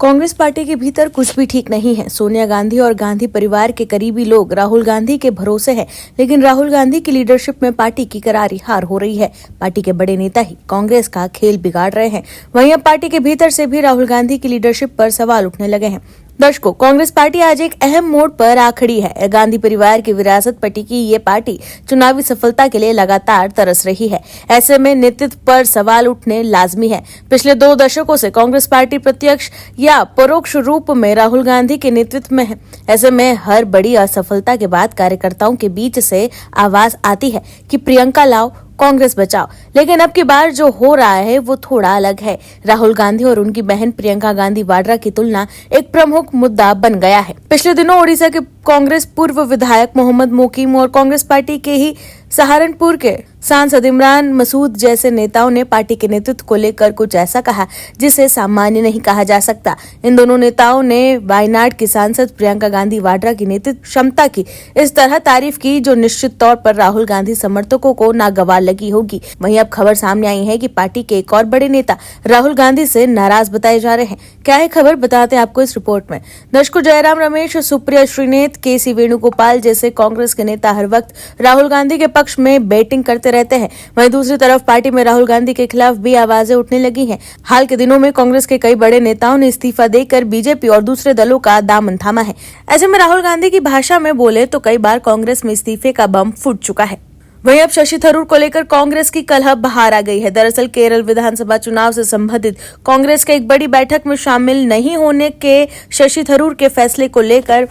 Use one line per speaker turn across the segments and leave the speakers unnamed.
Congress party के भीतर कुछ भी ठीक नहीं है। सोनिया गांधी और गांधी परिवार के करीबी लोग राहुल गांधी के भरोसे हैं, लेकिन राहुल गांधी की लीडरशिप में पार्टी की करारी हार हो रही है। पार्टी के बड़े नेता ही कांग्रेस का खेल बिगाड़ रहे हैं। वहीं अब पार्टी के भीतर से भी राहुल गांधी की लीडरशिप पर सवाल उठने लगे हैं। दर्शकों, कांग्रेस पार्टी आज एक अहम मोड़ पर आ खड़ी है। गांधी परिवार की विरासत पर टिकी ये पार्टी चुनावी सफलता के लिए लगातार तरस रही है। ऐसे में नेतृत्व पर सवाल उठने लाजमी है। पिछले 2 दशकों से कांग्रेस पार्टी प्रत्यक्ष या परोक्ष रूप में राहुल गांधी के नेतृत्व में है। ऐसे में हर बड़ी असफलता के बाद कार्यकर्ताओं के बीच से आवाज आती है कि प्रियंका लाओ, कांग्रेस बचाओ। लेकिन अब की बार जो हो रहा है वो थोड़ा अलग है। राहुल गांधी और उनकी बहन प्रियंका गांधी वाड्रा की तुलना एक प्रमुख मुद्दा बन गया है। पिछले दिनों ओडिशा के कांग्रेस पूर्व विधायक मोहम्मद मोकीम और कांग्रेस पार्टी के ही सहारनपुर के सांसद इमरान मसूद जैसे नेताओं ने पार्टी के नेतृत्व को लेकर कुछ ऐसा कहा जिसे सामान्य नहीं कहा जा सकता। इन दोनों नेताओं ने वायनाड की सांसद प्रियंका गांधी वाड्रा की नेतृत्व क्षमता की इस तरह तारीफ की जो निश्चित तौर पर राहुल गांधी समर्थकों को नागवार लगी होगी। वहीं अब खबर सामने आई है कि पार्टी के एक और बड़े नेता राहुल गांधी से नाराज बताए जा रहे हैं। क्या है खबर, बताते हैं आपको इस रिपोर्ट में। दर्शकों, जयराम रमेश, सुप्रिया श्रीनेत, केसी वेणुगोपाल जैसे कांग्रेस के नेता हर वक्त राहुल गांधी के पक्ष में बैटिंग करते रहते हैं। वहीं दूसरी तरफ पार्टी में राहुल गांधी के खिलाफ भी आवाजें उठने लगी हैं। हाल के दिनों में कांग्रेस के कई बड़े नेताओं ने इस्तीफा देकर बीजेपी और दूसरे दलों का दामन थामा है। ऐसे में राहुल गांधी की भाषा में बोले तो कई बार कांग्रेस में इस्तीफे का बम फूट चुका है। वहीं अब शशि थरूर को लेकर कांग्रेस की कलह बाहर आ गई है। दरअसल केरल विधानसभा चुनाव से संबंधित कांग्रेस के एक बड़ी बैठक में शामिल नहीं होने के शशि थरूर के फैसले को लेकर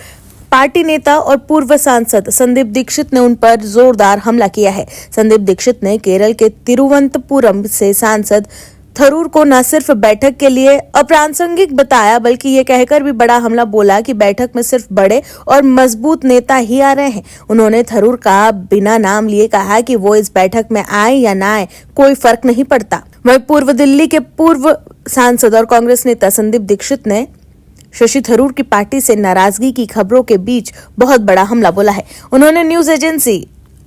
पार्टी नेता और पूर्व सांसद संदीप दीक्षित ने उन पर जोरदार हमला किया है। संदीप दीक्षित ने केरल के तिरुवनंतपुरम से सांसद थरूर को न सिर्फ बैठक के लिए अप्रासंगिक बताया, बल्कि ये कहकर भी बड़ा हमला बोला कि बैठक में सिर्फ बड़े और मजबूत नेता ही आ रहे हैं। उन्होंने थरूर का बिना नाम लिए कहा कि वो इस बैठक में आए या ना आए कोई फर्क नहीं पड़ता। वहीं पूर्व दिल्ली के पूर्व सांसद और कांग्रेस नेता संदीप दीक्षित ने शशि थरूर की पार्टी से नाराजगी की खबरों के बीच बहुत बड़ा हमला बोला है। उन्होंने न्यूज एजेंसी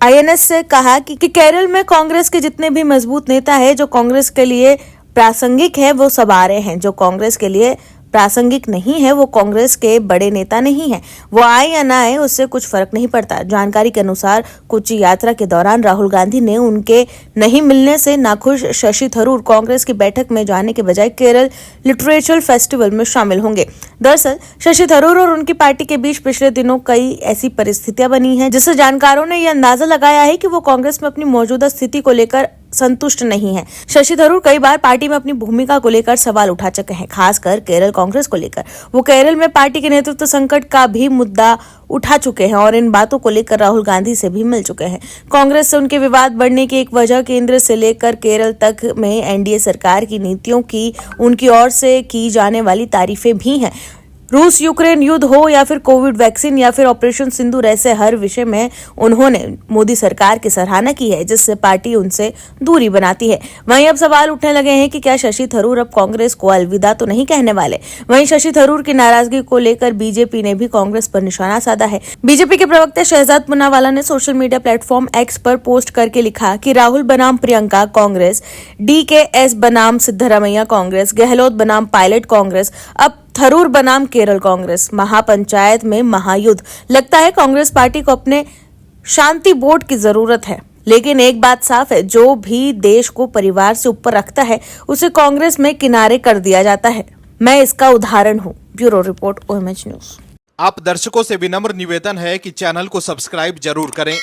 INS से कहा कि केरल में कांग्रेस के जितने भी मजबूत नेता है जो कांग्रेस के लिए प्रासंगिक है वो सब आ रहे हैं। जो कांग्रेस के लिए प्रासंगिक नहीं है वो कांग्रेस के बड़े नेता नहीं है। वो आए या ना आए उससे कुछ फर्क नहीं पड़ता। जानकारी के अनुसार कोच्चि यात्रा के दौरान राहुल गांधी ने उनके नहीं मिलने से नाखुश शशि थरूर कांग्रेस की बैठक में जाने के बजाय केरल लिटरेचर फेस्टिवल में शामिल होंगे। दरअसल शशि थरूर और उनकी पार्टी के बीच पिछले दिनों कई ऐसी परिस्थितियां बनी हैं जिससे जानकारों ने यह अंदाजा लगाया है कि वो कांग्रेस में अपनी मौजूदा स्थिति को लेकर संतुष्ट नहीं है। शशि थरूर कई बार पार्टी में अपनी भूमिका को लेकर सवाल उठा चुके हैं, खासकर केरल कांग्रेस को लेकर। वो केरल में पार्टी के नेतृत्व संकट का भी मुद्दा उठा चुके हैं और इन बातों को लेकर राहुल गांधी से भी मिल चुके हैं। कांग्रेस से उनके विवाद बढ़ने की एक वजह केंद्र से लेकर केरल तक में NDA सरकार की नीतियों की उनकी ओर से की जाने वाली तारीफें भी हैं। रूस यूक्रेन युद्ध हो या फिर कोविड वैक्सीन या फिर ऑपरेशन सिंदूर, ऐसे हर विषय में उन्होंने मोदी सरकार की सराहना की है जिससे पार्टी उनसे दूरी बनाती है। वहीं अब सवाल उठने लगे हैं कि क्या शशि थरूर अब कांग्रेस को अलविदा तो नहीं कहने वाले। वहीं शशि थरूर की नाराजगी को लेकर बीजेपी ने भी कांग्रेस पर निशाना साधा है। बीजेपी के प्रवक्ता शहजाद पूनावाला ने सोशल मीडिया प्लेटफॉर्म X पर पोस्ट करके लिखा कि राहुल बनाम प्रियंका कांग्रेस, DKS बनाम सिद्धरामैया कांग्रेस, गहलोत बनाम पायलट कांग्रेस, अब थरूर बनाम केरल कांग्रेस, महापंचायत में महायुद्ध। लगता है कांग्रेस पार्टी को अपने शांति बोर्ड की जरूरत है। लेकिन एक बात साफ है, जो भी देश को परिवार से ऊपर रखता है उसे कांग्रेस में किनारे कर दिया जाता है। मैं इसका उदाहरण हूँ। Bureau report OMH news.
आप दर्शकों से विनम्र निवेदन है कि चैनल को सब्सक्राइब जरूर करें